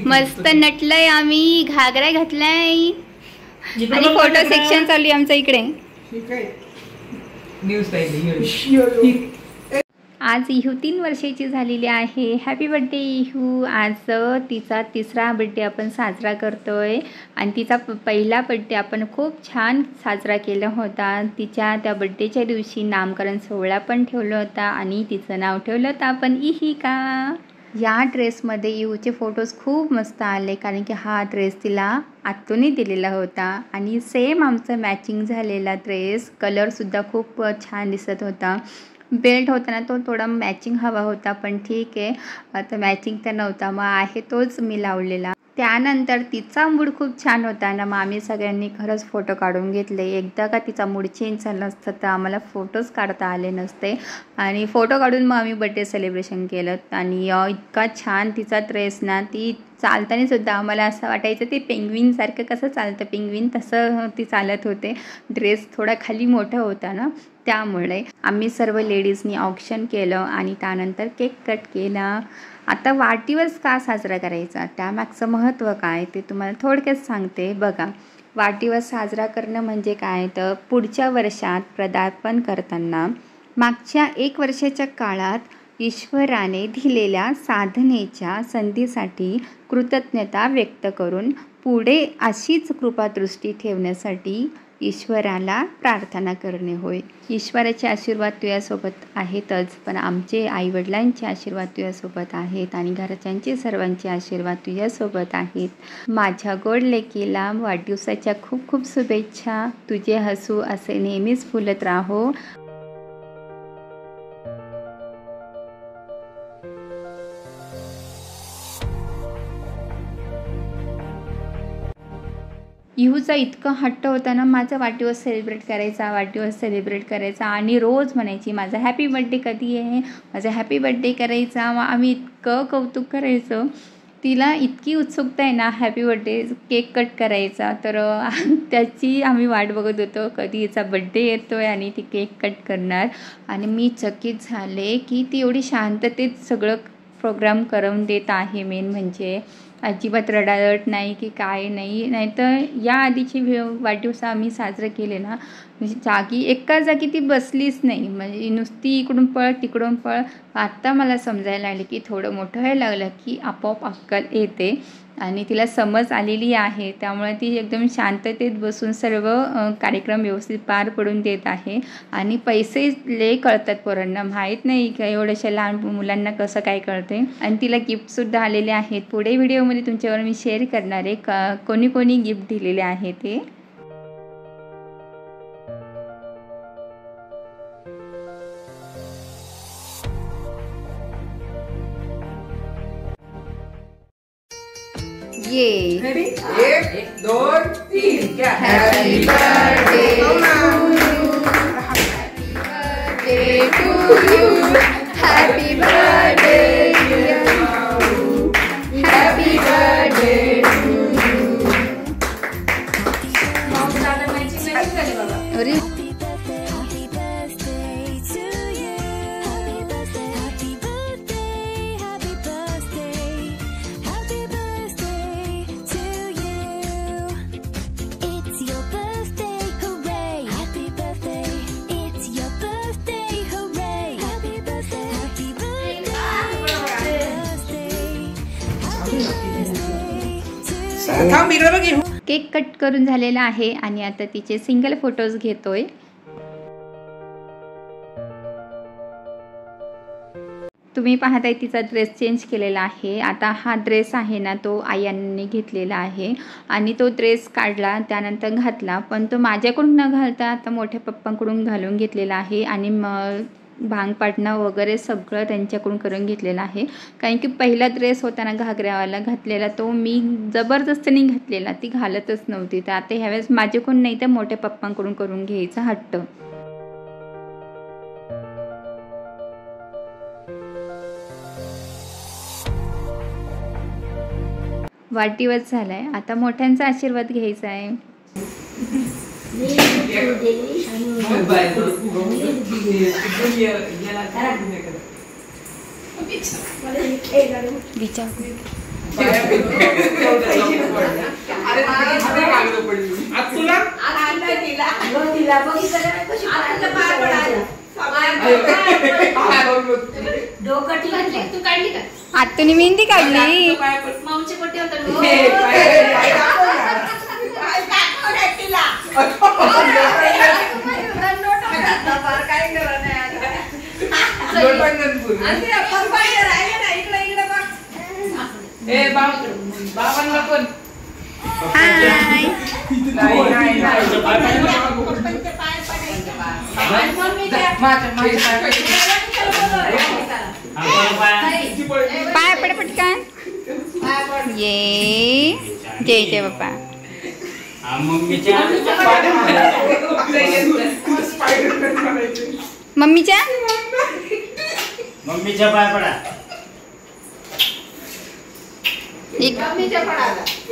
मस्त नटलंय आम्ही, घागरा घातलाय आणि फोटो सेक्शन चालू आहे आमचं इकडे. आज इहू 3 वर्षाची झालेली आहे. हॅपी बर्थडे इहू. आज तिचा 3रा बर्थडे आपण साजरा करतोय आणि तिचा पहिला बर्थडे आपण खूप छान साजरा केला होता. तिच्या त्या बर्थडेच्या दिवशी नामकरण सोहळा पण ठेवला होता आणि तिचं नाव ठेवलं होतं आपण इहिका. या ड्रेसमध्ये इहूचे फोटोज खूप मस्त आले कारण की हा ड्रेस तिला आत्तूने दिलेला होता आणि सेम आमचा मॅचिंग झालेला ड्रेस. कलरसुद्धा खूप छान दिसत होता. बेल्ट होता ना तो थोडा मॅचिंग हवा होता पण ठीक आहे, आता मॅचिंग तर नव्हता मग आहे तोच मी लावलेला. त्यानंतर तिचा मूड खूप छान होता ना, मग आम्ही सगळ्यांनी खरंच फोटो काढून घेतले. एकदा का तिचा मूड चेंज झाला असता तर आम्हाला फोटोज काढता आले नसते आणि फोटो काढून मग आम्ही बड्डे सेलिब्रेशन केलं. आणि इतका छान तिचा ड्रेस ना, ती चालताना सुद्धा आम्हाला असं वाटायचं ते पेंग्विनसारखं कसं चालतं पेंग्विन तसं ती चालत होते. ड्रेस थोडा खाली मोठा होता ना त्यामुळे. आम्ही सर्व लेडीजनी ऑक्शन केलं आणि त्यानंतर केक कट केला. आता वाढदिवस का साजरा करायचा त्यामागचं महत्त्व काय ते तुम्हाला थोडक्यात सांगते. बघा, वाढदिवस साजरा करणं म्हणजे काय तर पुढच्या वर्षात पदार्पण करताना मागच्या 1 वर्षाच्या काळात ईश्वराने दिलेल्या साधनेच्या संधीसाठी कृतज्ञता व्यक्त करून पुढे अशीच कृपादृष्टी ठेवण्यासाठी ईश्वराला प्रार्थना करणे होय. ईश्वराचे आशीर्वाद तुझ्यासोबत आहेतच, पण आमचे आईवडिलांचे आशीर्वाद तुझ्यासोबत आहेत आणि घरच्यांचे सर्वांचे आशीर्वाद तुझ्यासोबत आहेत. माझ्या गोड लेकीला वाढदिवसाच्या खूप खूप शुभेच्छा. तुझे हसू असे नेहमीच फुलत राहो. इहूचा इतका हट्ट होता ना, माझा वाढदिवस सेलिब्रेट करायचा आणि रोज म्हणायची माझा हॅपी बर्थडे कधी आहे, माझा हॅपी बर्थडे करायचा. मग आम्ही इतकं कौतुक करायचं. तिला इतकी उत्सुकता आहे ना हॅपी बर्थडे केक कट करायचा, तर त्याची आम्ही वाट बघत होतो कधी हिचा बड्डे येतो आहे आणि ती केक कट करणार. आणि मी चकित झाले की ती एवढी शांततेत सगळं प्रोग्राम करून देत आहे. मेन म्हणजे अजिबात रडारड नाही की काय नाही. नाहीतर या आधीचे वाढदिवस आम्ही साजरे केले ना, म्हणजे एका जागी ती बसलीच नाही, म्हणजे नुसती इकडून पळ तिकडून पळ. आत्ता मला समजायला लागले की थोडं मोठं व्हायला लागलं की आपोआप अक्कल येते आणि तिला समज आलेली आहे. त्यामुळे ती एकदम शांततेत बसून सर्व कार्यक्रम व्यवस्थित पार पडून देत आहे. आणि पैसे लय कळतात पोरांना, माहीत नाही का एवढ्याशा लहान मुलांना कसं काय कळते. आणि तिला गिफ्टसुद्धा आलेले आहेत. पुढे व्हिडिओमध्ये तुमच्यावर मी शेअर करणार आहे कोणी कोणी गिफ्ट दिलेले आहे ते. ये 1 2 3 क्या happy birthday to you, happy birthday happy birthday to you. अरे केक कट करून झालेला आहे आणि आता तिचे सिंगल फोटोज घेतोय. तुम्ही पाहताय तिचा ड्रेस चेंज केलेला आहे. आता हा ड्रेस आहे ना तो आयांनी घेतलेला आहे आणि तो ड्रेस काढला त्यानंतर घातला, पण तो माझ्याकडून न घालता आता मोठ्या पप्पांकडून घालून घेतलेला आहे. आणि भांग पाडणं वगैरे सगळं त्यांच्याकडून करून घेतलेलं आहे. कारण की पहिला ड्रेस होता ना घागऱ्यावाला घातलेला तो मी जबरदस्तीने घातलेला, ती घालतच नव्हती. तर आता ह्यावेळेस माझ्याकडून नाही तर मोठ्या पप्पांकडून करून घ्यायचा हट्ट. वाढदिवस झालाय, आता मोठ्यांचा आशीर्वाद घ्यायचा आहे. आत्तूने मेहंदी काढली. पाय पड पटकन. ये जय जय बाप्पा. मम्मीच्या पाय पडा.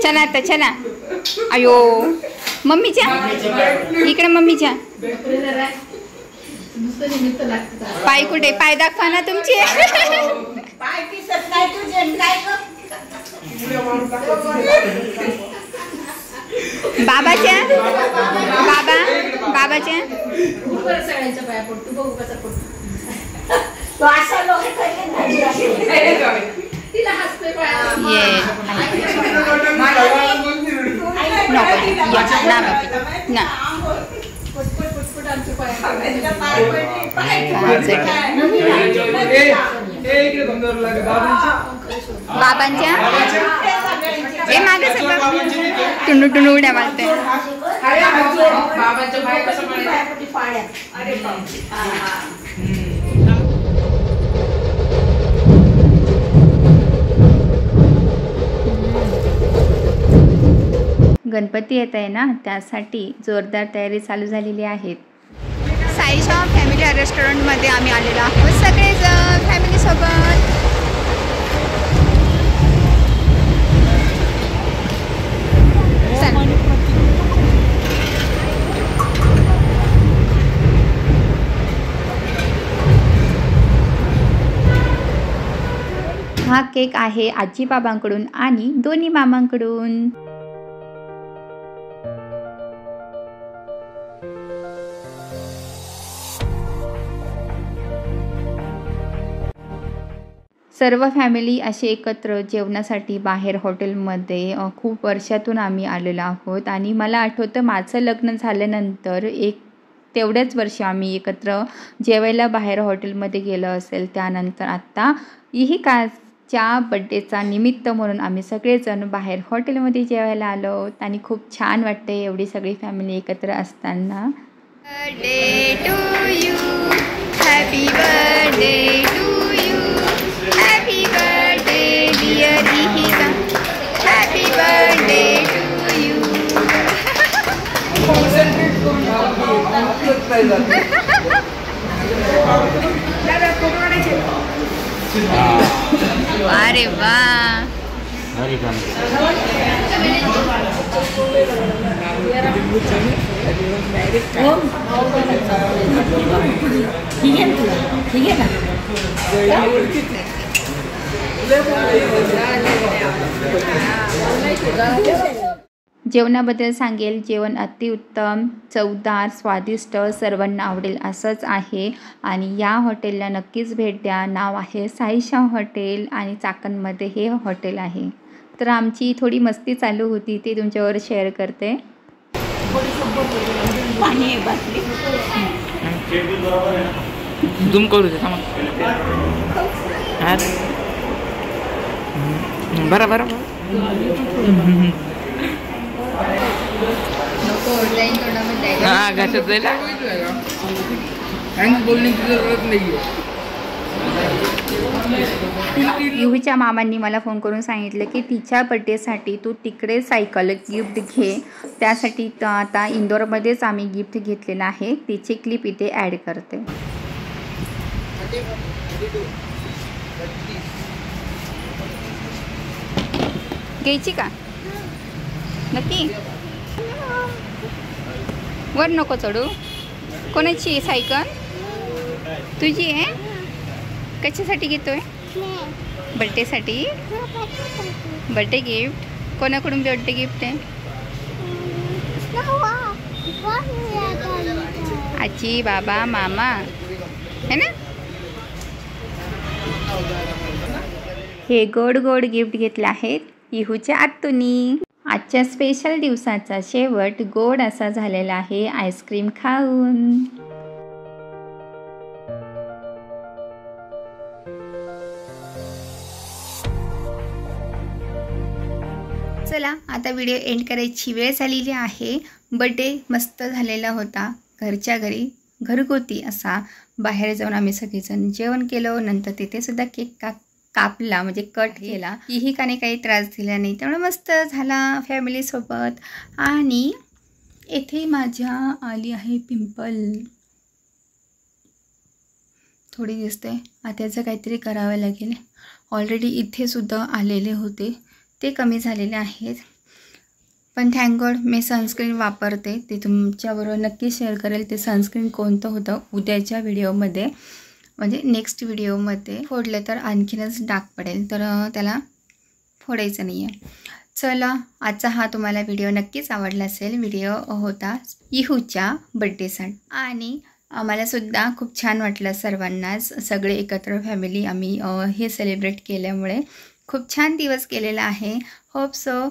चला आता चला. अयो मम्मीच्या इकडे. मम्मीच्या पाय कुठे? पाय दाखवा ना तुमचे. बाबाच्या बाबाच्या बाबांच्या हे मागे टुनू टुनू उड्या मारते. गणपती येत आहे ना, त्यासाठी जोरदार तयारी चालू झालेली आहे. साईशा फॅमिली रेस्टॉरंटमध्ये आम्ही आलेलो आहोत सगळेजण फॅमिलीसोबत. हा केक आहे आजी बाबांकडून आणि दोन्ही मामांकडून. सर्व फॅमिली असे एकत्र जेवणासाठी बाहेर हॉटेलमध्ये खूप वर्षातून आम्ही आलेलो आहोत. आणि मला आठवतं माझं लग्न झाल्यानंतर तेवढ्याच वर्ष आम्ही एकत्र जेवायला बाहेर हॉटेलमध्ये गेलो असेल. त्यानंतर आत्ता ही काच्या बड्डेचा निमित्त म्हणून आम्ही सगळेजण बाहेर हॉटेलमध्ये जेवायला आलो आणि खूप छान वाटते एवढी सगळी फॅमिली एकत्र असताना. Birthday to you, happy birthday to you, happy birthday dear Ihika, happy birthday to you. अरे वा. जेवणाबद्दल सांगेल, जेवण अतिउत्तम, चवदार, स्वादिष्ट, सर्वांना आवडेल असंच आहे. आणि या हॉटेलला नक्कीच भेट द्या. नाव आहे साईशा हॉटेल आणि चाकणमध्ये हे हॉटेल आहे. तर आमची थोडी मस्ती चालू होती ते तुमच्यावर शेअर करते. झूम करू दे. बरं बरं हा घासत जाईल. बोलण्याची जरूरत नाही. युवीच्या मामांनी मला फोन करून सांगितलं की तिच्या बड्डेसाठी तू तिकडे सायकल गिफ्ट घे. त्यासाठी आता इंदोरमध्येच आम्ही गिफ्ट घेतलेलं आहे. तिची क्लिप इथे ॲड करते. घ्यायची का नक्की? वर नको चढू. कोणाची सायकल? तुझी आहे? कशासाठी घेतोय? बर्थडेसाठी बर्थडे गिफ्ट कोणाकडून बर्थडे गिफ्ट आहे? आजी, बाबा, मामा है ना. हे गोड गोड गिफ्ट घेतले आहेत इहूच्या आत्तूनी. आजच्या स्पेशल दिवसाचा शेवट गोड असा झालेला आहे आईस्क्रीम खाऊन. चला आता व्हिडिओ एंड करायची वेळ झालेली आहे. बर्थडे मस्त झालेला होता. घरच्या घरी घरगुती असा. बाहेर जाऊन आम्ही सगळेजण जेवण केलं. नंतर तिथे सुद्धा केक कापला म्हणजे कट केला. इहिकाने काही त्रास दिला नाही, त्यामुळे मस्त झाला फॅमिलीसोबत. आणि येथे माझ्या आली आहे पिंपल थोडी दिसते. आता त्याचं काहीतरी करावं लागेल. ऑलरेडी इथे सुद्धा आलेले होते, ते कमी झालेले आहेत. पण थँक गॉड मी सनस्क्रीन वापरते. ते तुमच्याबरोबर नक्की शेअर करेल ते सनस्क्रीन कोणतं होतं उद्याच्या व्हिडिओमध्ये, म्हणजे नेक्स्ट व्हिडिओमध्ये. फोडलं तर आणखीनच डाग पडेल, तर त्याला फोडायचं नाही आहे. चला आजचा हा तुम्हाला व्हिडिओ नक्कीच आवडला असेल. व्हिडिओ होता इहूच्या बड्डेसाठी आणि आम्हालासुद्धा खूप छान वाटलं. सर्वांनाच सगळे एकत्र फॅमिली आम्ही हे सेलिब्रेट केल्यामुळे खूप छान दिवस केलेला आहे. होप सो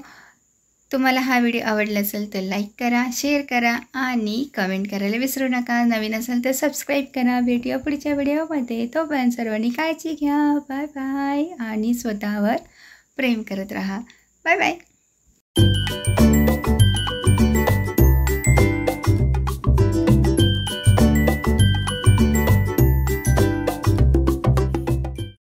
तुम्हाला हा व्हिडिओ आवडला असेल तर लाईक करा, शेअर करा आणि कमेंट करायला विसरू नका. नवीन असेल तर सबस्क्राईब करा. भेटूया पुढच्या व्हिडिओमध्ये. तोपर्यंत सर्वांनी काळजी घ्या. बाय बाय आणि स्वतःवर प्रेम करत राहा. Bye bye.